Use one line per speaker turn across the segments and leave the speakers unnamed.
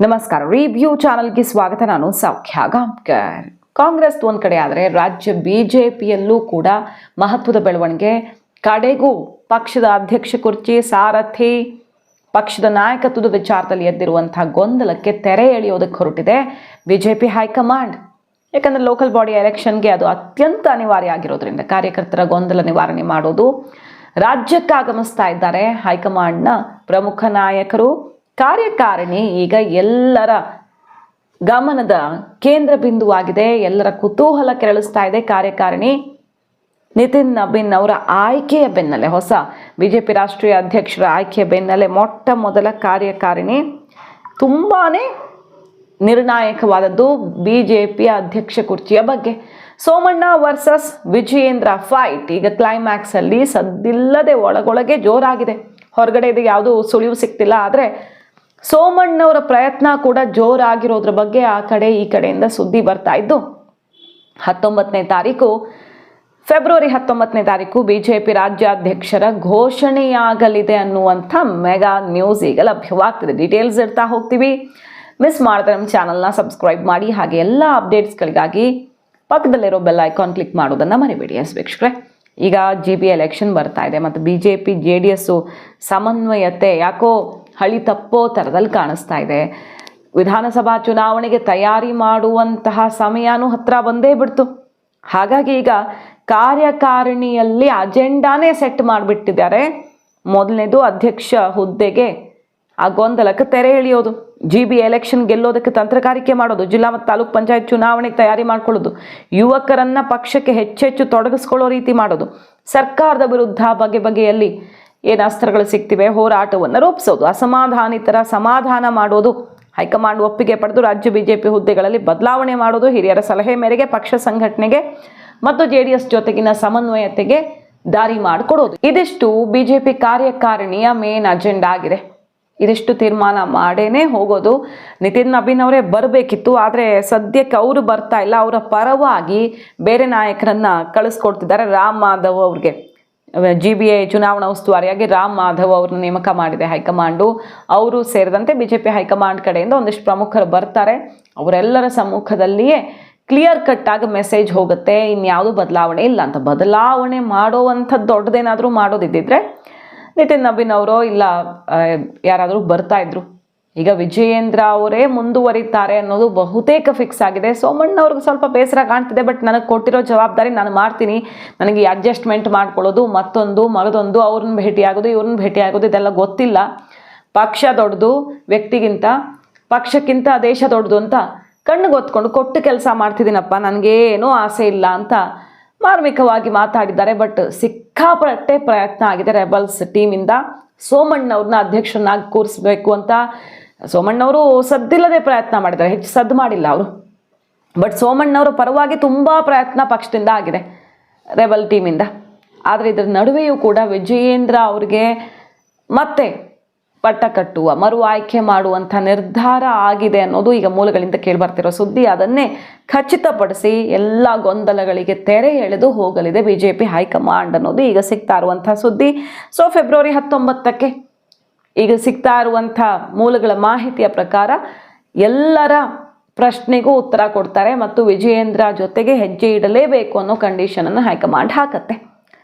ನಮಸ್ಕಾರ. ರಿವ್ಯೂ ಚಾನಲ್ಗೆ ಸ್ವಾಗತ. ನಾನು ಸೌಖ್ಯ ಗಾಂವ್ಕರ್. ಕಾಂಗ್ರೆಸ್ ಒಂದು ಕಡೆ ಆದರೆ ರಾಜ್ಯ ಬಿಜೆಪಿಯಲ್ಲೂ ಕೂಡ ಮಹತ್ವದ ಬೆಳವಣಿಗೆ. ಕಡೆಗೂ ಪಕ್ಷದ ಅಧ್ಯಕ್ಷ ಕುರ್ಚಿ, ಸಾರಥಿ, ಪಕ್ಷದ ನಾಯಕತ್ವದ ವಿಚಾರದಲ್ಲಿ ಎದ್ದಿರುವಂತಹ ಗೊಂದಲಕ್ಕೆ ತೆರೆ ಎಳೆಯೋದಕ್ಕೆ ಹೊರಟಿದೆ ಬಿಜೆಪಿ ಹೈಕಮಾಂಡ್. ಯಾಕಂದರೆ ಲೋಕಲ್ ಬಾಡಿ ಎಲೆಕ್ಷನ್ಗೆ ಅದು ಅತ್ಯಂತ ಅನಿವಾರ್ಯ ಆಗಿರೋದ್ರಿಂದ ಕಾರ್ಯಕರ್ತರ ಗೊಂದಲ ನಿವಾರಣೆ ಮಾಡೋದು. ರಾಜ್ಯಕ್ಕೆ ಆಗಮಿಸ್ತಾ ಇದ್ದಾರೆ ಹೈಕಮಾಂಡ್ನ ಪ್ರಮುಖ ನಾಯಕರು. ಕಾರ್ಯಕಾರಿಣಿ ಈಗ ಎಲ್ಲರ ಗಮನದ ಕೇಂದ್ರ ಬಿಂದುವಾಗಿದೆ. ಎಲ್ಲರ ಕುತೂಹಲ ಕೆರಳಿಸ್ತಾ ಇದೆ. ಕಾರ್ಯಕಾರಿಣಿ ನಿತಿನ್ ನಬೀನ್ ಅವರ ಆಯ್ಕೆಯ ಬೆನ್ನಲ್ಲೇ, ಹೊಸ ಬಿಜೆಪಿ ರಾಷ್ಟ್ರೀಯ ಅಧ್ಯಕ್ಷರ ಆಯ್ಕೆಯ ಬೆನ್ನಲ್ಲೇ ಮೊಟ್ಟ ಮೊದಲ ಕಾರ್ಯಕಾರಿಣಿ ತುಂಬಾ ನಿರ್ಣಾಯಕವಾದದ್ದು ಬಿಜೆಪಿಯ ಅಧ್ಯಕ್ಷ ಕುರ್ಚಿಯ ಬಗ್ಗೆ. ಸೋಮಣ್ಣ ವರ್ಸಸ್ ವಿಜಯೇಂದ್ರ ಫೈಟ್ ಈಗ ಕ್ಲೈಮ್ಯಾಕ್ಸ್ ಅಲ್ಲಿ ಸದ್ದಿಲ್ಲದೆ ಒಳಗೊಳಗೆ ಜೋರಾಗಿದೆ. ಹೊರಗಡೆ ಇದು ಯಾವುದೂ ಸುಳಿವು ಸಿಗ್ತಿಲ್ಲ. ಆದರೆ ಸೋಮಣ್ಣವರ ಪ್ರಯತ್ನ ಕೂಡ ಜೋರಾಗಿರೋದ್ರ ಬಗ್ಗೆ ಆ ಕಡೆ ಈ ಕಡೆಯಿಂದ ಸುದ್ದಿ ಬರ್ತಾ ಇದ್ದು, ಫೆಬ್ರವರಿ 19 ಬಿಜೆಪಿ ರಾಜ್ಯಾಧ್ಯಕ್ಷರ ಘೋಷಣೆಯಾಗಲಿದೆ ಅನ್ನುವಂಥ ಮೆಗಾ ನ್ಯೂಸ್ ಈಗ ಲಭ್ಯವಾಗ್ತಿದೆ. ಡೀಟೇಲ್ಸ್ ಇರ್ತಾ ಹೋಗ್ತೀವಿ. ಮಿಸ್ ಮಾಡಿದ್ರೆ ನಮ್ಮ ಚಾನಲ್ನ ಸಬ್ಸ್ಕ್ರೈಬ್ ಮಾಡಿ. ಹಾಗೆ ಎಲ್ಲ ಅಪ್ಡೇಟ್ಸ್ಗಳಿಗಾಗಿ ಪಕ್ಕದಲ್ಲಿರೋ ಬೆಲ್ ಐಕಾನ್ ಕ್ಲಿಕ್ ಮಾಡೋದನ್ನು ಮರಿಬೇಡಿ. ವೀಕ್ಷಕರೇ, ಈಗ GB ಎಲೆಕ್ಷನ್ ಬರ್ತಾ ಇದೆ ಮತ್ತು BJP JDS ಸಮನ್ವಯತೆ ಯಾಕೋ ಹಳಿ ತಪ್ಪೋ ಥರದಲ್ಲಿ ಕಾಣಿಸ್ತಾ ಇದೆ. ವಿಧಾನಸಭಾ ಚುನಾವಣೆಗೆ ತಯಾರಿ ಮಾಡುವಂತಹ ಸಮಯನೂ ಹತ್ರ ಬಂದೇ ಬಿಡ್ತು. ಹಾಗಾಗಿ ಈಗ ಕಾರ್ಯಕಾರಿಣಿಯಲ್ಲಿ ಅಜೆಂಡಾನೇ ಸೆಟ್ ಮಾಡಿಬಿಟ್ಟಿದ್ದಾರೆ. ಮೊದಲನೇದು ಅಧ್ಯಕ್ಷ ಹುದ್ದೆಗೆ ಆ ಗೊಂದಲಕ್ಕೆ ತೆರೆ ಎಳೆಯೋದು, GB ಎಲೆಕ್ಷನ್ ಗೆಲ್ಲೋದಕ್ಕೆ ತಂತ್ರಗಾರಿಕೆ ಮಾಡೋದು, ಜಿಲ್ಲಾ ಮತ್ತು ತಾಲೂಕ್ ಪಂಚಾಯತ್ ಚುನಾವಣೆಗೆ ತಯಾರಿ ಮಾಡ್ಕೊಳ್ಳೋದು, ಯುವಕರನ್ನ ಪಕ್ಷಕ್ಕೆ ಹೆಚ್ಚೆಚ್ಚು ತೊಡಗಿಸ್ಕೊಳ್ಳೋ ರೀತಿ ಮಾಡೋದು, ಸರ್ಕಾರದ ವಿರುದ್ಧ ಬಗೆಯಲ್ಲಿ ಏನು ಅಸ್ತ್ರಗಳು ಸಿಗ್ತಿವೆ ಹೋರಾಟವನ್ನು ರೂಪಿಸೋದು, ಅಸಮಾಧಾನಿತರ ಸಮಾಧಾನ ಮಾಡೋದು, ಹೈಕಮಾಂಡ್ ಒಪ್ಪಿಗೆ ಪಡೆದು ರಾಜ್ಯ ಬಿಜೆಪಿ ಹುದ್ದೆಗಳಲ್ಲಿ ಬದಲಾವಣೆ ಮಾಡೋದು, ಹಿರಿಯರ ಸಲಹೆ ಮೇರೆಗೆ ಪಕ್ಷ ಸಂಘಟನೆಗೆ ಮತ್ತು JDS ಜೊತೆಗಿನ ಸಮನ್ವಯತೆಗೆ ದಾರಿ ಮಾಡಿಕೊಡೋದು. ಇದಿಷ್ಟು ಬಿಜೆಪಿ ಕಾರ್ಯಕಾರಿಣಿಯ ಮೇನ್ ಅಜೆಂಡಾ ಆಗಿದೆ. ಇದಿಷ್ಟು ತೀರ್ಮಾನ ಮಾಡೇನೆ ಹೋಗೋದು. ನಿತಿನ್ ನಬೀನ್ ಅವರೇ ಬರಬೇಕಿತ್ತು, ಆದರೆ ಸದ್ಯಕ್ಕೆ ಅವರು ಬರ್ತಾ ಇಲ್ಲ. ಅವರ ಪರವಾಗಿ ಬೇರೆ ನಾಯಕರನ್ನ ಕಳಿಸ್ಕೊಡ್ತಿದ್ದಾರೆ. ರಾಮ್ ಮಾಧವ್ ಅವ್ರಿಗೆ GBA ಚುನಾವಣಾ ಉಸ್ತುವಾರಿಯಾಗಿ ರಾಮ್ ಮಾಧವ್ ಅವ್ರನ್ನ ನೇಮಕ ಮಾಡಿದೆ ಹೈಕಮಾಂಡು. ಅವರು ಸೇರಿದಂತೆ ಬಿಜೆಪಿ ಹೈಕಮಾಂಡ್ ಕಡೆಯಿಂದ ಒಂದಿಷ್ಟು ಪ್ರಮುಖರು ಬರ್ತಾರೆ. ಅವರೆಲ್ಲರ ಸಮ್ಮುಖದಲ್ಲಿಯೇ ಕ್ಲಿಯರ್ ಕಟ್ ಆಗಿ ಮೆಸೇಜ್ ಹೋಗುತ್ತೆ, ಇನ್ಯಾವುದು ಬದಲಾವಣೆ ಇಲ್ಲ ಅಂತ. ಬದಲಾವಣೆ ಮಾಡೋವಂಥದ್ದು ದೊಡ್ಡದೇನಾದರೂ ಮಾಡೋದಿದ್ದಿದ್ರೆ ನಿತಿನ್ ನಬೀನ್ ಅವರೋ ಇಲ್ಲ ಯಾರಾದರೂ ಬರ್ತಾ ಇದ್ರು. ಈಗ ವಿಜಯೇಂದ್ರ ಅವರೇ ಮುಂದುವರಿತಾರೆ ಅನ್ನೋದು ಬಹುತೇಕ ಫಿಕ್ಸ್ ಆಗಿದೆ. ಸೋಮಣ್ಣ ಅವ್ರಿಗೆ ಸ್ವಲ್ಪ ಬೇಸರ ಕಾಣ್ತಿದೆ, ಬಟ್ ನನಗೆ ಕೊಟ್ಟಿರೋ ಜವಾಬ್ದಾರಿ ನಾನು ಮಾಡ್ತೀನಿ, ನನಗೆ ಅಡ್ಜಸ್ಟ್ಮೆಂಟ್ ಮಾಡ್ಕೊಳ್ಳೋದು, ಮಗದೊಂದು ಅವ್ರನ್ನ ಭೇಟಿಯಾಗೋದು, ಇವ್ರನ್ನ ಭೇಟಿಯಾಗೋದು ಇದೆಲ್ಲ ಗೊತ್ತಿಲ್ಲ. ಪಕ್ಷ ದೊಡ್ಡದು, ವ್ಯಕ್ತಿಗಿಂತ ಪಕ್ಷಕ್ಕಿಂತ ದೇಶ ದೊಡ್ಡದು ಅಂತ ಕಣ್ಣು ಗೊತ್ಕೊಂಡು ಕೊಟ್ಟು ಕೆಲಸ ಮಾಡ್ತಿದ್ದೀನಪ್ಪ, ನನಗೇನೂ ಆಸೆ ಇಲ್ಲ ಅಂತ ಮಾರ್ಮಿಕವಾಗಿ ಮಾತಾಡಿದ್ದಾರೆ. ಬಟ್ ಸಿಕ್ಕಾಪಟ್ಟೆ ಪ್ರಯತ್ನ ಆಗಿದೆ ರೆಬಲ್ಸ್ ಟೀಮಿಂದ ಸೋಮಣ್ಣವ್ರನ್ನ ಅಧ್ಯಕ್ಷರನ್ನಾಗಿ ಕೂರಿಸ್ಬೇಕು ಅಂತ. ಸೋಮಣ್ಣವರು ಸದ್ದಿಲ್ಲದೆ ಪ್ರಯತ್ನ ಮಾಡಿದ್ದಾರೆ, ಹೆಚ್ಚು ಸದ್ದು ಮಾಡಿಲ್ಲ ಅವರು. ಬಟ್ ಸೋಮಣ್ಣವರ ಪರವಾಗಿ ತುಂಬ ಪ್ರಯತ್ನ ಪಕ್ಷದಿಂದ ಆಗಿದೆ ರೆಬಲ್ ಟೀಮಿಂದ. ಆದರೆ ಇದರ ನಡುವೆಯೂ ಕೂಡ ವಿಜಯೇಂದ್ರ ಅವ್ರಿಗೆ ಮತ್ತೆ ಪಟ್ಟ ಕಟ್ಟುವ ಮರು ಆಯ್ಕೆ ಮಾಡುವಂಥ ನಿರ್ಧಾರ ಆಗಿದೆ ಅನ್ನೋದು ಈಗ ಮೂಲಗಳಿಂದ ಕೇಳಿಬರ್ತಿರೋ ಸುದ್ದಿ. ಅದನ್ನೇ ಖಚಿತಪಡಿಸಿ ಎಲ್ಲ ಗೊಂದಲಗಳಿಗೆ ತೆರೆ ಎಳೆದು ಹೋಗಲಿದೆ ಬಿಜೆಪಿ ಹೈಕಮಾಂಡ್ ಅನ್ನೋದು ಈಗ ಸಿಗ್ತಾ ಇರುವಂಥ ಸುದ್ದಿ. ಸೊ ಫೆಬ್ರವರಿ 19 ಈಗ ಸಿಗ್ತಾ ಇರುವಂಥ ಮೂಲಗಳ ಮಾಹಿತಿಯ ಪ್ರಕಾರ ಎಲ್ಲರ ಪ್ರಶ್ನೆಗೂ ಉತ್ತರ ಕೊಡ್ತಾರೆ ಮತ್ತು ವಿಜಯೇಂದ್ರ ಜೊತೆಗೆ ಹೆಜ್ಜೆ ಇಡಲೇಬೇಕು ಅನ್ನೋ ಕಂಡೀಷನನ್ನು ಹೈಕಮಾಂಡ್ ಹಾಕತ್ತೆ.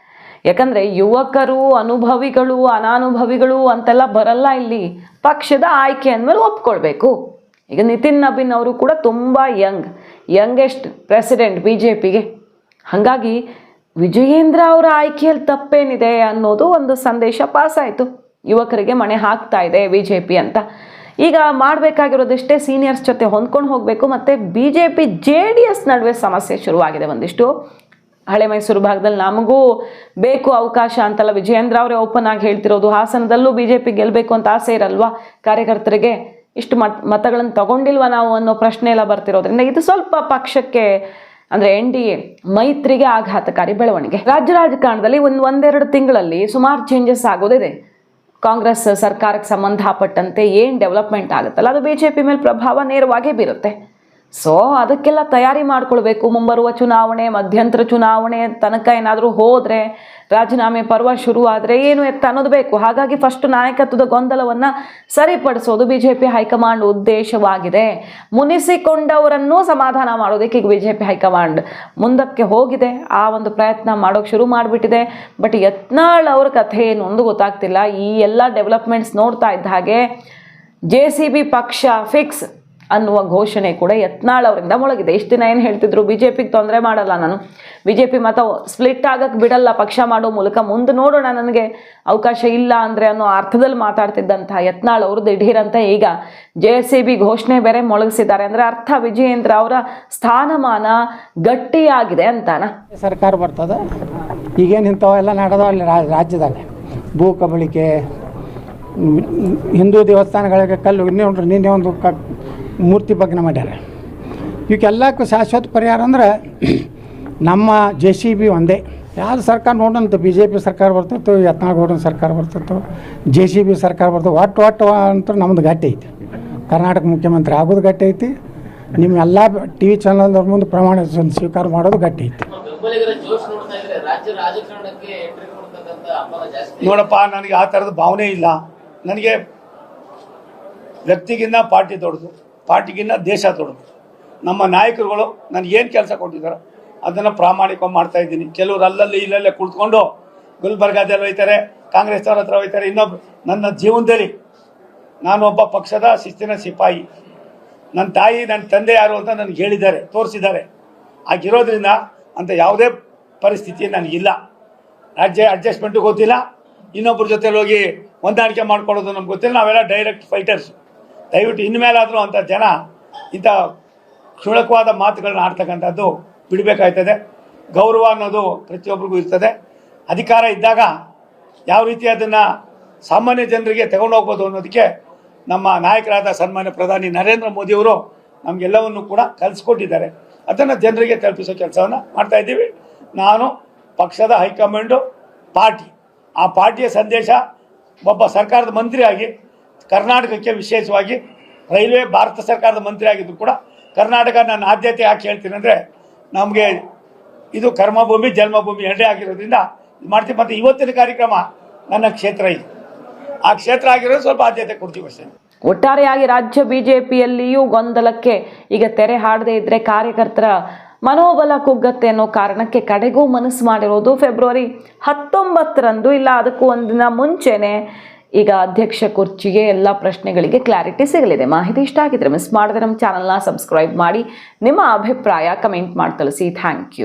ಯಾಕಂದರೆ ಯುವಕರು, ಅನುಭವಿಗಳು, ಅನಾನುಭವಿಗಳು ಅಂತೆಲ್ಲ ಬರಲ್ಲ ಇಲ್ಲಿ. ಪಕ್ಷದ ಆಯ್ಕೆ ಅಂದಮೇಲೆ ಒಪ್ಕೊಳ್ಬೇಕು. ಈಗ ನಿತಿನ್ ನಬೀನ್ ಅವರು ಕೂಡ ತುಂಬ ಯಂಗೆಸ್ಟ್ ಪ್ರೆಸಿಡೆಂಟ್ BJPಗೆ. ಹಾಗಾಗಿ ವಿಜಯೇಂದ್ರ ಅವರ ಆಯ್ಕೆಯಲ್ಲಿ ತಪ್ಪೇನಿದೆ ಅನ್ನೋದು ಒಂದು ಸಂದೇಶ ಪಾಸ್ ಆಯಿತು. ಯುವಕರಿಗೆ ಮಣೆ ಹಾಕ್ತಾ ಇದೆ BJP ಅಂತ. ಈಗ ಮಾಡಬೇಕಾಗಿರೋದಿಷ್ಟೇ ಸೀನಿಯರ್ಸ್ ಜೊತೆ ಹೊಂದ್ಕೊಂಡು ಹೋಗಬೇಕು. ಮತ್ತು BJP JDS ನಡುವೆ ಸಮಸ್ಯೆ ಶುರುವಾಗಿದೆ ಒಂದಿಷ್ಟು. ಹಳೆ ಮೈಸೂರು ಭಾಗದಲ್ಲಿ ನಮಗೂ ಬೇಕು ಅವಕಾಶ ಅಂತಲ್ಲ ವಿಜಯೇಂದ್ರ ಅವರೇ ಓಪನ್ ಆಗಿ ಹೇಳ್ತಿರೋದು. ಹಾಸನದಲ್ಲೂ BJP ಗೆಲ್ಲಬೇಕು ಅಂತ ಆಸೆ ಇರಲ್ವಾ ಕಾರ್ಯಕರ್ತರಿಗೆ? ಇಷ್ಟು ಮತಗಳನ್ನು ತಗೊಂಡಿಲ್ವಾ ನಾವು ಅನ್ನೋ ಪ್ರಶ್ನೆ ಎಲ್ಲ ಬರ್ತಿರೋದ್ರಿಂದ ಇದು ಸ್ವಲ್ಪ ಪಕ್ಷಕ್ಕೆ ಅಂದರೆ NDA ಮೈತ್ರಿಗೆ ಆಘಾತಕಾರಿ ಬೆಳವಣಿಗೆ. ರಾಜ್ಯ ರಾಜಕಾರಣದಲ್ಲಿ ಒಂದೆರಡು ತಿಂಗಳಲ್ಲಿ ಸುಮಾರು ಚೇಂಜಸ್ ಆಗೋದಿದೆ. ಕಾಂಗ್ರೆಸ್ ಸರ್ಕಾರಕ್ಕೆ ಸಂಬಂಧಪಟ್ಟಂತೆ ಏನು ಡೆವಲಪ್ಮೆಂಟ್ ಆಗುತ್ತಲ್ಲ ಅದು BJP ಮೇಲೆ ಪ್ರಭಾವ ನೇರವಾಗಿ ಬೀರುತ್ತೆ. ಸೊ ಅದಕ್ಕೆಲ್ಲ ತಯಾರಿ ಮಾಡ್ಕೊಳ್ಬೇಕು. ಮುಂಬರುವ ಚುನಾವಣೆ, ಮಧ್ಯಂತರ ಚುನಾವಣೆ ತನಕ ಏನಾದರೂ ಹೋದರೆ, ರಾಜೀನಾಮೆ ಪರ್ವ ಶುರುವಾದರೆ ಏನು ಎತ್ತ ಅನ್ನೋದು ಬೇಕು. ಹಾಗಾಗಿ ಫಸ್ಟ್ ನಾಯಕತ್ವದ ಗೊಂದಲವನ್ನು ಸರಿಪಡಿಸೋದು ಬಿಜೆಪಿ ಹೈಕಮಾಂಡ್ ಉದ್ದೇಶವಾಗಿದೆ. ಮುನಿಸಿಕೊಂಡವರನ್ನೂ ಸಮಾಧಾನ ಮಾಡೋದಕ್ಕೆ ಈಗ ಬಿಜೆಪಿ ಹೈಕಮಾಂಡ್ ಮುಂದಕ್ಕೆ ಹೋಗಿದೆ. ಆ ಒಂದು ಪ್ರಯತ್ನ ಮಾಡೋಕೆ ಶುರು ಮಾಡಿಬಿಟ್ಟಿದೆ. ಬಟ್ ಯತ್ನಾಳ್ ಅವ್ರ ಕಥೆ ಏನು ಒಂದು ಗೊತ್ತಾಗ್ತಿಲ್ಲ. ಈ ಎಲ್ಲ ಡೆವಲಪ್ಮೆಂಟ್ಸ್ ನೋಡ್ತಾ ಇದ್ದ ಹಾಗೆ JCB ಪಕ್ಷ ಫಿಕ್ಸ್ ಅನ್ನುವ ಘೋಷಣೆ ಕೂಡ ಯತ್ನಾಳ್ ಅವರಿಂದ ಮೊಳಗಿದೆ. ಇಷ್ಟು ದಿನ ಏನು ಹೇಳ್ತಿದ್ರು, ಬಿಜೆಪಿಗೆ ತೊಂದರೆ ಮಾಡಲ್ಲ ನಾನು, ಬಿಜೆಪಿ ಮತ ಸ್ಪ್ಲಿಟ್ ಆಗಕ್ಕೆ ಬಿಡಲ್ಲ ಪಕ್ಷ ಮಾಡೋ ಮೂಲಕ, ಮುಂದೆ ನೋಡೋಣ ನನಗೆ ಅವಕಾಶ ಇಲ್ಲ ಅಂದರೆ ಅನ್ನೋ ಅರ್ಥದಲ್ಲಿ ಮಾತಾಡ್ತಿದ್ದಂತಹ ಯತ್ನಾಳ್ ಅವರು ದಿಢೀರಂತ ಈಗ JCB ಘೋಷಣೆ ಬೇರೆ ಮೊಳಗಿಸಿದ್ದಾರೆ. ಅಂದರೆ ಅರ್ಥ ವಿಜಯೇಂದ್ರ ಅವರ ಸ್ಥಾನಮಾನ ಗಟ್ಟಿಯಾಗಿದೆ ಅಂತಾನ.
ಸರ್ಕಾರ ಬರ್ತದೆ ಈಗೇನು ಇಂಥವೆಲ್ಲ ನಡೆದವ ಅಲ್ಲಿ ರಾಜ್ಯದಲ್ಲಿ ಭೂ ಕಬಳಿಕೆ, ಹಿಂದೂ ದೇವಸ್ಥಾನಗಳಿಗೆ ಕಲ್ಲು ನಿನ್ನೆ ಒಂದು ಮೂರ್ತಿ ಭಗ್ನ ಮಾಡ್ಯಾರ. ಇವಕ್ಕೆಲ್ಲಕ್ಕೂ ಶಾಶ್ವತ ಪರಿಹಾರ ಅಂದ್ರೆ ನಮ್ಮ JCB ಒಂದೇ. ಯಾರು ಸರ್ಕಾರ ನೋಡೋಂತ BJP ಸರ್ಕಾರ ಬರ್ತಿತ್ತು, ಯತ್ನಾಳ್ ಗೌಡನ ಸರ್ಕಾರ ಬರ್ತಿತ್ತು, JCB ಸರ್ಕಾರ ಬರ್ತದೆ. ಒಟ್ಟು ಅಂತ ನಮ್ಮದು ಗಟ್ಟಿ ಐತಿ. ಕರ್ನಾಟಕ ಮುಖ್ಯಮಂತ್ರಿ ಆಗೋದು ಗಟ್ಟಿ ಐತಿ. ನಿಮ್ಮ ಎಲ್ಲ TV ಚಾನಲ್ದವ್ರ ಮುಂದೆ ಪ್ರಮಾಣ ಸ್ವೀಕಾರ ಮಾಡೋದು ಗಟ್ಟಿ ಐತಿ.
ನೋಡಪ್ಪ, ನನಗೆ ಆ ಥರದ ಭಾವನೆ ಇಲ್ಲ. ನನಗೆ ವ್ಯಕ್ತಿಗಿನ್ನ ಪಾರ್ಟಿ ದೊಡ್ಡದು, ಪಾರ್ಟಿಗಿನ್ನ ದೇಶ ದೊಡ್ಡದು. ನಮ್ಮ ನಾಯಕರುಗಳು ನನಗೇನು ಕೆಲಸ ಕೊಟ್ಟಿದ್ದಾರೆ ಅದನ್ನು ಪ್ರಾಮಾಣಿಕವಾಗಿ ಮಾಡ್ತಾ ಇದ್ದೀನಿ. ಕೆಲವರು ಅಲ್ಲಲ್ಲಿ ಇಲ್ಲಲ್ಲೇ ಕುಳಿತುಕೊಂಡು ಗುಲ್ಬರ್ಗಾದಲ್ಲಿ ಹೋಯ್ತಾರೆ, ಕಾಂಗ್ರೆಸ್ನವ್ರ ಹತ್ರ ಹೋಯ್ತಾರೆ. ಇನ್ನೊಬ್ಬರು ನನ್ನ ಜೀವನದಲ್ಲಿ ನಾನು ಒಬ್ಬ ಪಕ್ಷದ ಶಿಸ್ತಿನ ಸಿಪಾಯಿ. ನನ್ನ ತಾಯಿ ನನ್ನ ತಂದೆ ಯಾರು ಅಂತ ನನಗೆ ಹೇಳಿದ್ದಾರೆ, ತೋರಿಸಿದ್ದಾರೆ. ಆಗಿರೋದ್ರಿಂದ ಅಂತ ಯಾವುದೇ ಪರಿಸ್ಥಿತಿ ನನಗಿಲ್ಲ. ರಾಜ್ಯ ಅಡ್ಜಸ್ಟ್ಮೆಂಟು ಗೊತ್ತಿಲ್ಲ, ಇನ್ನೊಬ್ಬರ ಜೊತೆಲಿ ಹೋಗಿ ಹೊಂದಾಣಿಕೆ ಮಾಡ್ಕೊಳ್ಳೋದು ನಮ್ಗೆ ಗೊತ್ತಿಲ್ಲ. ನಾವೆಲ್ಲ ಡೈರೆಕ್ಟ್ ಫೈಟರ್ಸ್. ದಯವಿಟ್ಟು ಇನ್ಮೇಲಾದರೂ ಅಂಥ ಜನ ಇಂಥ ಕ್ಷುಣಕವಾದ ಮಾತುಗಳನ್ನ ಆಡ್ತಕ್ಕಂಥದ್ದು ಬಿಡಬೇಕಾಯ್ತದೆ. ಗೌರವ ಅನ್ನೋದು ಪ್ರತಿಯೊಬ್ಬರಿಗೂ ಇರ್ತದೆ. ಅಧಿಕಾರ ಇದ್ದಾಗ ಯಾವ ರೀತಿ ಅದನ್ನು ಸಾಮಾನ್ಯ ಜನರಿಗೆ ತಗೊಂಡು ಹೋಗ್ಬೋದು ಅನ್ನೋದಕ್ಕೆ ನಮ್ಮ ನಾಯಕರಾದ ಸನ್ಮಾನ್ಯ ಪ್ರಧಾನಿ ನರೇಂದ್ರ ಮೋದಿಯವರು ನಮಗೆಲ್ಲವನ್ನು ಕೂಡ ಕಲಿಸ್ಕೊಟ್ಟಿದ್ದಾರೆ. ಅದನ್ನು ಜನರಿಗೆ ತಲುಪಿಸೋ ಕೆಲಸವನ್ನು ಮಾಡ್ತಾಯಿದ್ದೀವಿ. ನಾನು ಪಕ್ಷದ ಹೈಕಮಾಂಡು, ಪಾರ್ಟಿ, ಆ ಪಾರ್ಟಿಯ ಸಂದೇಶ ಒಬ್ಬ ಸರ್ಕಾರದ ಮಂತ್ರಿಯಾಗಿ ಕರ್ನಾಟಕಕ್ಕೆ, ವಿಶೇಷವಾಗಿ ರೈಲ್ವೆ ಭಾರತ ಸರ್ಕಾರದ ಮಂತ್ರಿ ಆಗಿದ್ದು ಕೂಡ ಕರ್ನಾಟಕ ನನ್ನ ಆದ್ಯತೆ ಯಾಕೆ ಹೇಳ್ತೀನಿ ಅಂದರೆ, ನಮಗೆ ಇದು ಕರ್ಮಭೂಮಿ ಜನ್ಮಭೂಮಿ ಎರಡೇ ಆಗಿರೋದ್ರಿಂದ ಮಾಡ್ತೀವಿ. ಮತ್ತು ಇವತ್ತಿನ ಕಾರ್ಯಕ್ರಮ ನನ್ನ ಕ್ಷೇತ್ರ ಇದೆ, ಆ ಕ್ಷೇತ್ರ ಆಗಿರೋದು ಸ್ವಲ್ಪ ಆದ್ಯತೆ ಕೊಡ್ತೀವಿ ಅಷ್ಟೇ.
ಒಟ್ಟಾರೆಯಾಗಿ ರಾಜ್ಯ ಬಿಜೆಪಿಯಲ್ಲಿಯೂ ಗೊಂದಲಕ್ಕೆ ಈಗ ತೆರೆ ಹಾಡದೇ ಇದ್ರೆ ಕಾರ್ಯಕರ್ತರ ಮನೋಬಲ ಕುಗ್ಗತ್ತೆ ಅನ್ನೋ ಕಾರಣಕ್ಕೆ ಕಡೆಗೂ ಮನಸ್ಸು ಮಾಡಿರೋದು ಫೆಬ್ರವರಿ 19ರಂದು, ಇಲ್ಲ ಅದಕ್ಕೂ ಒಂದಿನ ಮುಂಚೆನೆ ಈಗ ಅಧ್ಯಕ್ಷ ಕುರ್ಚಿಗೆ ಎಲ್ಲ ಪ್ರಶ್ನೆಗಳಿಗೆ ಕ್ಲಾರಿಟಿ ಸಿಗಲಿದೆ. ಮಾಹಿತಿ ಇಷ್ಟ ಆಗಿದ್ರೆ ಮಿಸ್ ಮಾಡಿದ್ರೆ ನಮ್ಮ ಚಾನಲ್ನ ಸಬ್ಸ್ಕ್ರೈಬ್ ಮಾಡಿ, ನಿಮ್ಮ ಅಭಿಪ್ರಾಯ ಕಮೆಂಟ್ ಮಾಡಿ ತಿಳಿಸಿ. Thank you.